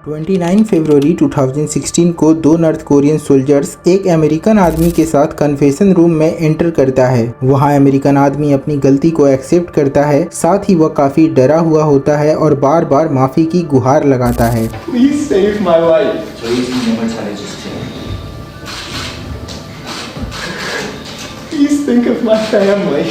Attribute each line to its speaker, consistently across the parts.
Speaker 1: 29 फरवरी 2016 को दो north Korean soldiers एक अमेरिकन आदमी के साथ कन्फेशन रूम में एंटर करता है। वहां अमेरिकन आदमी अपनी गलती को एक्सेप्ट करता है, साथ ही वह काफी डरा हुआ होता है और बार बार माफी की गुहार लगाता है।
Speaker 2: Please save my life. Please think of my family.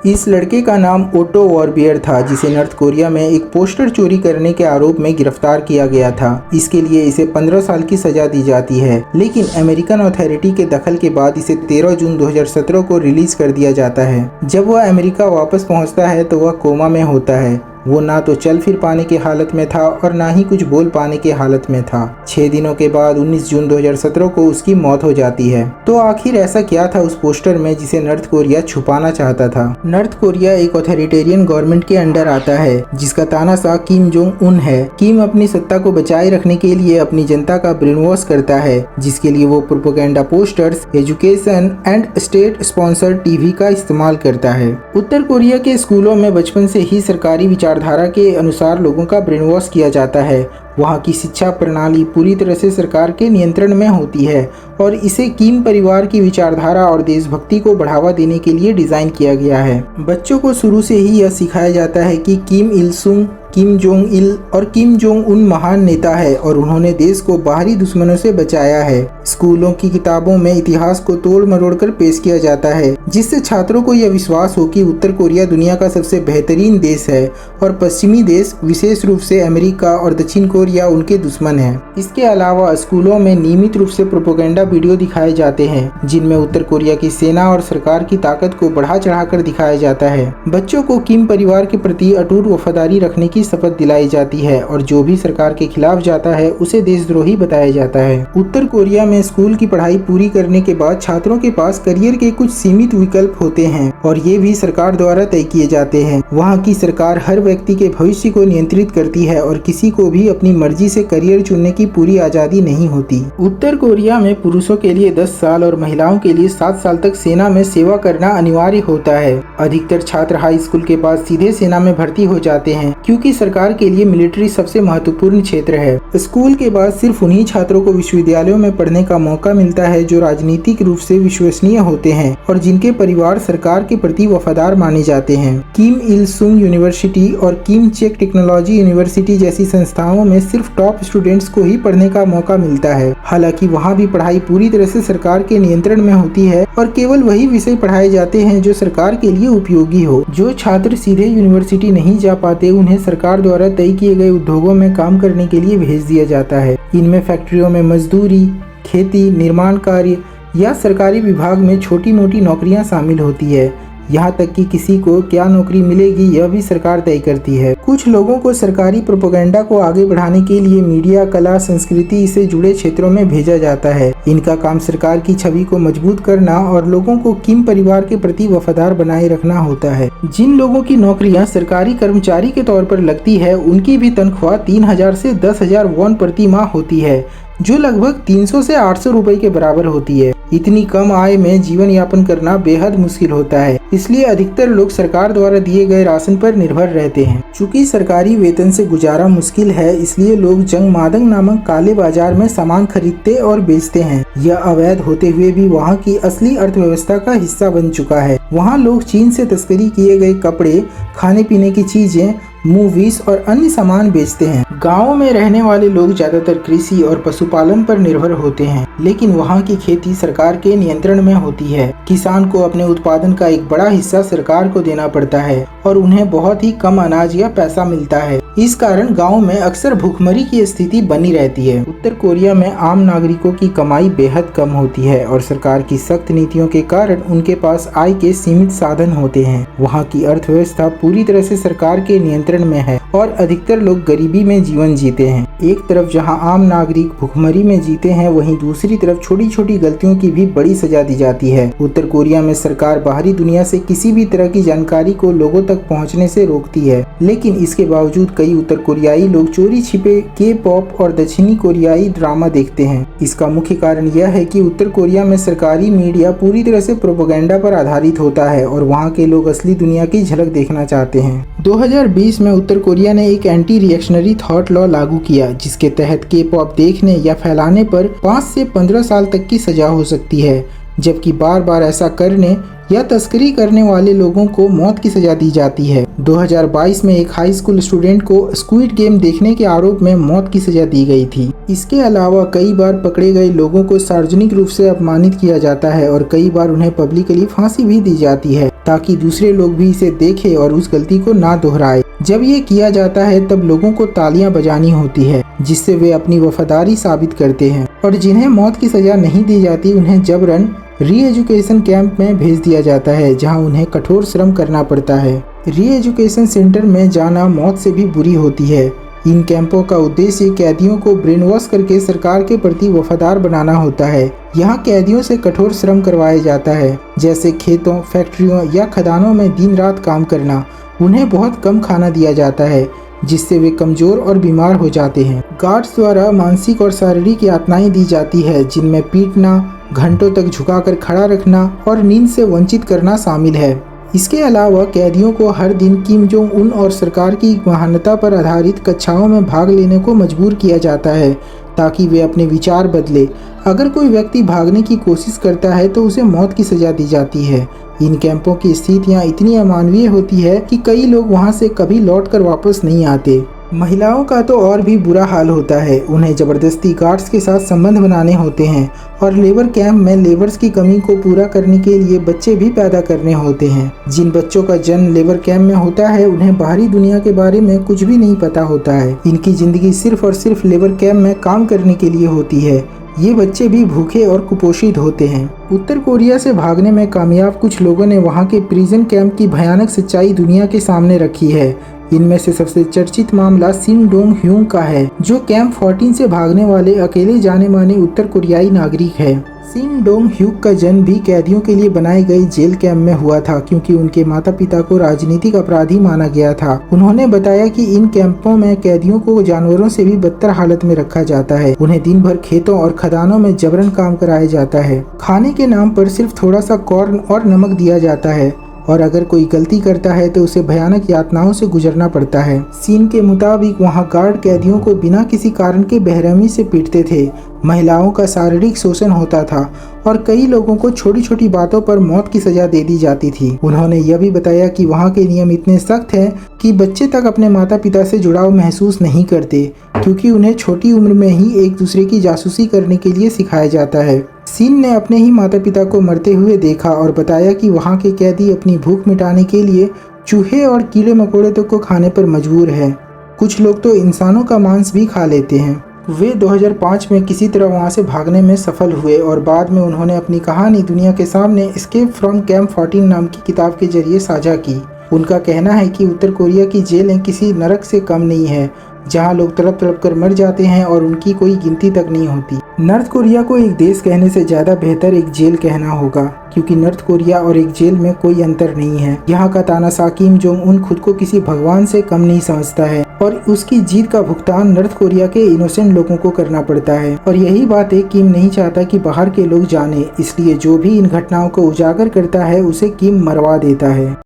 Speaker 1: इस लड़के का नाम ओटो वॉरबियर था, जिसे नॉर्थ कोरिया में एक पोस्टर चोरी करने के आरोप में गिरफ्तार किया गया था। इसके लिए इसे 15 साल की सजा दी जाती है, लेकिन अमेरिकन अथॉरिटी के दखल के बाद इसे 13 जून 2017 को रिलीज कर दिया जाता है। जब वह अमेरिका वापस पहुंचता है तो वह कोमा में होता है। वो ना तो चल फिर पाने की हालत में था और ना ही कुछ बोल पाने की हालत में था। 6 दिनों के बाद 19 जून 2017 को उसकी मौत हो जाती है। तो आखिर ऐसा क्या था उस पोस्टर में जिसे नॉर्थ कोरिया छुपाना चाहता था? नॉर्थ कोरिया एक ऑथोरिटेरियन गवर्नमेंट के अंडर आता है, जिसका तानाशाह किम जोंग उन है। किम अपनी सत्ता को बचाए रखने के लिए अपनी जनता का ब्रेन वॉश करता है, जिसके लिए वो propaganda posters, education and state sponsored TV का इस्तेमाल करता है। उत्तर कोरिया के स्कूलों में बचपन से ही सरकारी विचारधारा के अनुसार लोगों का ब्रेन वॉश किया जाता है। वहाँ की शिक्षा प्रणाली पूरी तरह से सरकार के नियंत्रण में होती है और इसे किम परिवार की विचारधारा और देशभक्ति को बढ़ावा देने के लिए डिजाइन किया गया है। बच्चों को शुरू से ही यह सिखाया जाता है कि किम इल सुंग, किम जोंग इल और किम जोंग उन महान नेता है और उन्होंने देश को बाहरी दुश्मनों से बचाया है। स्कूलों की किताबों में इतिहास को तोड़ मरोड़ कर पेश किया जाता है, जिससे छात्रों को यह विश्वास हो कि उत्तर कोरिया दुनिया का सबसे बेहतरीन देश है और पश्चिमी देश, विशेष रूप से अमेरिका और दक्षिण कोरिया, उनके दुश्मन हैं। इसके अलावा स्कूलों में नियमित रूप से प्रोपेगेंडा वीडियो दिखाए जाते हैं, जिनमें उत्तर कोरिया की सेना और सरकार की ताकत को बढ़ा चढ़ाकर दिखाया जाता है। बच्चों को किम परिवार के प्रति अटूट वफादारी रखने की शपथ दिलाई जाती है और जो भी सरकार के खिलाफ जाता है उसे देशद्रोही बताया जाता है। उत्तर कोरिया में स्कूल की पढ़ाई पूरी करने के बाद छात्रों के पास करियर के कुछ सीमित विकल्प होते हैं और ये भी सरकार द्वारा तय किए जाते हैं। वहाँ की सरकार हर व्यक्ति के भविष्य को नियंत्रित करती है और किसी को भी अपनी मर्जी से करियर चुनने की पूरी आजादी नहीं होती। उत्तर कोरिया में पुरुषों के लिए 10 साल और महिलाओं के लिए 7 साल तक सेना में सेवा करना अनिवार्य होता है। अधिकतर छात्र हाई स्कूल के बाद सीधे सेना में भर्ती हो जाते हैं, क्योंकि सरकार के लिए मिलिट्री सबसे महत्वपूर्ण क्षेत्र है। स्कूल के बाद सिर्फ उन्हीं छात्रों को विश्वविद्यालयों में पढ़ने का मौका मिलता है जो राजनीतिक रूप से विश्वसनीय होते हैं और जिनके परिवार सरकार के प्रति वफादार माने जाते हैं। किम इल सुंग यूनिवर्सिटी और किम चेक टेक्नोलॉजी यूनिवर्सिटी जैसी संस्थाओं में सिर्फ टॉप स्टूडेंट्स को ही पढ़ने का मौका मिलता है। हालांकि वहाँ भी पढ़ाई पूरी तरह से सरकार के नियंत्रण में होती है और केवल वही विषय पढ़ाए जाते हैं जो सरकार के लिए उपयोगी हो। जो छात्र सीधे यूनिवर्सिटी नहीं जा पाते उन्हें सरकार द्वारा तय किए गए उद्योगों में काम करने के लिए भेज दिया जाता है। इनमें फैक्ट्रियों में मजदूरी, खेती, निर्माण कार्य या सरकारी विभाग में छोटी मोटी नौकरियां शामिल होती है। यहाँ तक कि किसी को क्या नौकरी मिलेगी यह भी सरकार तय करती है। कुछ लोगों को सरकारी प्रोपेगेंडा को आगे बढ़ाने के लिए मीडिया, कला, संस्कृति से जुड़े क्षेत्रों में भेजा जाता है। इनका काम सरकार की छवि को मजबूत करना और लोगों को किम परिवार के प्रति वफादार बनाए रखना होता है। जिन लोगों की नौकरियां सरकारी कर्मचारी के तौर पर लगती है उनकी भी तनख्वाह 3000 से 10,000 वॉन प्रति माह होती है, जो लगभग 300 से 800 रुपए के बराबर होती है। इतनी कम आय में जीवन यापन करना बेहद मुश्किल होता है, इसलिए अधिकतर लोग सरकार द्वारा दिए गए राशन पर निर्भर रहते हैं। चूँकि सरकारी वेतन से गुजारा मुश्किल है, इसलिए लोग जंगमादंग नामक काले बाजार में सामान खरीदते और बेचते हैं। यह अवैध होते हुए भी वहाँ की असली अर्थव्यवस्था का हिस्सा बन चुका है। वहाँ लोग चीन से तस्करी किए गए कपड़े, खाने पीने की चीजें, मूवीज और अन्य सामान बेचते हैं। गाँव में रहने वाले लोग ज्यादातर कृषि और पशुपालन पर निर्भर होते हैं, लेकिन वहाँ की खेती सरकार के नियंत्रण में होती है। किसान को अपने उत्पादन का एक बड़ा हिस्सा सरकार को देना पड़ता है और उन्हें बहुत ही कम अनाज या पैसा मिलता है। इस कारण गाँव में अक्सर भूखमरी की स्थिति बनी रहती है। उत्तर कोरिया में आम नागरिकों की कमाई बेहद कम होती है और सरकार की सख्त नीतियों के कारण उनके पास आय के सीमित साधन होते हैं। वहाँ की अर्थव्यवस्था पूरी तरह से सरकार के नियंत्रण में है और अधिकतर लोग गरीबी में जीवन जीते हैं। एक तरफ जहां आम नागरिक भुखमरी में जीते हैं, वहीं दूसरी तरफ छोटी छोटी गलतियों की भी बड़ी सजा दी जाती है। उत्तर कोरिया में सरकार बाहरी दुनिया से किसी भी तरह की जानकारी को लोगों तक पहुंचने से रोकती है, लेकिन इसके बावजूद कई उत्तर कोरियाई लोग चोरी छिपे के पॉप और दक्षिणी कोरियाई ड्रामा देखते हैं। इसका मुख्य कारण यह है कि उत्तर कोरिया में सरकारी मीडिया पूरी तरह से प्रोपेगेंडा पर आधारित होता है और वहाँ के लोग असली दुनिया की झलक देखना चाहते हैं। 2020 में उत्तर कोरिया ने एक एंटी रिएक्शनरी थॉट लॉ लागू किया, किया, जिसके तहत के पॉप देखने या फैलाने पर 5 से 15 साल तक की सजा हो सकती है, जबकि बार बार ऐसा करने या तस्करी करने वाले लोगों को मौत की सजा दी जाती है। 2022 में एक हाई स्कूल स्टूडेंट को स्क्विड गेम देखने के आरोप में मौत की सजा दी गई थी। इसके अलावा कई बार पकड़े गए लोगों को सार्वजनिक रूप से अपमानित किया जाता है और कई बार उन्हें पब्लिकली फांसी भी दी जाती है, ताकि दूसरे लोग भी इसे देखें और उस गलती को ना दोहराए। जब ये किया जाता है तब लोगों को तालियां बजानी होती है, जिससे वे अपनी वफादारी साबित करते हैं, और जिन्हें मौत की सजा नहीं दी जाती उन्हें जबरन री एजुकेशन कैंप में भेज दिया जाता है, जहां उन्हें कठोर श्रम करना पड़ता है। री एजुकेशन सेंटर में जाना मौत से भी बुरी होती है। इन कैंपों का उद्देश्य कैदियों को ब्रेन वॉश करके सरकार के प्रति वफादार बनाना होता है। यहाँ कैदियों से कठोर श्रम करवाया जाता है, जैसे खेतों, फैक्ट्रियों या खदानों में दिन रात काम करना। उन्हें बहुत कम खाना दिया जाता है, जिससे वे कमजोर और बीमार हो जाते हैं। गार्ड्स द्वारा मानसिक और शारीरिक यातनाएं दी जाती है, जिनमें पीटना, घंटों तक झुकाकर खड़ा रखना और नींद से वंचित करना शामिल है। इसके अलावा कैदियों को हर दिन किम जोंग उन और सरकार की महानता पर आधारित कक्षाओं में भाग लेने को मजबूर किया जाता है, ताकि वे अपने विचार बदले। अगर कोई व्यक्ति भागने की कोशिश करता है तो उसे मौत की सजा दी जाती है। इन कैंपों की स्थितियां इतनी अमानवीय होती है कि कई लोग वहां से कभी लौटकर वापस नहीं आते। महिलाओं का तो और भी बुरा हाल होता है। उन्हें जबरदस्ती गार्ड्स के साथ संबंध बनाने होते हैं और लेबर कैंप में लेबर्स की कमी को पूरा करने के लिए बच्चे भी पैदा करने होते हैं। जिन बच्चों का जन्म लेबर कैंप में होता है उन्हें बाहरी दुनिया के बारे में कुछ भी नहीं पता होता है। इनकी जिंदगी सिर्फ और सिर्फ लेबर कैंप में काम करने के लिए होती है। ये बच्चे भी भूखे और कुपोषित होते हैं। उत्तर कोरिया से भागने में कामयाब कुछ लोगों ने वहाँ के प्रिजन कैंप की भयानक सच्चाई दुनिया के सामने रखी है। इनमें से सबसे चर्चित मामला सिन डोंग ह्यूंग का है, जो कैंप 14 से भागने वाले अकेले जाने माने उत्तर कोरियाई नागरिक है। सिन डोंग ह्यूंग का जन्म भी कैदियों के लिए बनाई गई जेल कैंप में हुआ था, क्योंकि उनके माता पिता को राजनीतिक अपराधी माना गया था। उन्होंने बताया कि इन कैंपों में कैदियों को जानवरों से भी बदतर हालत में रखा जाता है। उन्हें दिन भर खेतों और खदानों में जबरन काम कराया जाता है। खाने के नाम पर सिर्फ थोड़ा सा कॉर्न और नमक दिया जाता है, और अगर कोई गलती करता है तो उसे भयानक यातनाओं से गुजरना पड़ता है। सीन के मुताबिक वहां गार्ड कैदियों को बिना किसी कारण के बेरहमी से पीटते थे। महिलाओं का शारीरिक शोषण होता था और कई लोगों को छोटी छोटी बातों पर मौत की सजा दे दी जाती थी। उन्होंने यह भी बताया कि वहां के नियम इतने सख्त हैं कि बच्चे तक अपने माता पिता से जुड़ाव महसूस नहीं करते, क्योंकि उन्हें छोटी उम्र में ही एक दूसरे की जासूसी करने के लिए सिखाया जाता है। सीन ने अपने ही माता पिता को मरते हुए देखा और बताया कि वहाँ के कैदी अपनी भूख मिटाने के लिए चूहे और कीड़े मकोड़े तक को खाने पर मजबूर है। कुछ लोग तो इंसानों का मांस भी खा लेते हैं। वे 2005 में किसी तरह वहाँ से भागने में सफल हुए और बाद में उन्होंने अपनी कहानी दुनिया के सामने एस्केप फ्रॉम कैंप 14 नाम की किताब के जरिए साझा की। उनका कहना है कि उत्तर कोरिया की जेलें किसी नरक से कम नहीं है, जहां लोग तड़प तड़प कर मर जाते हैं और उनकी कोई गिनती तक नहीं होती। नॉर्थ कोरिया को एक देश कहने से ज़्यादा बेहतर एक जेल कहना होगा, क्योंकि नॉर्थ कोरिया और एक जेल में कोई अंतर नहीं है। यहाँ का तानाशाह किम जोंग उन खुद को किसी भगवान से कम नहीं समझता है और उसकी जीत का भुगतान नॉर्थ कोरिया के इनोसेंट लोगों को करना पड़ता है। और यही बात है, किम नहीं चाहता कि बाहर के लोग जाने, इसलिए जो भी इन घटनाओं को उजागर करता है उसे किम मरवा देता है।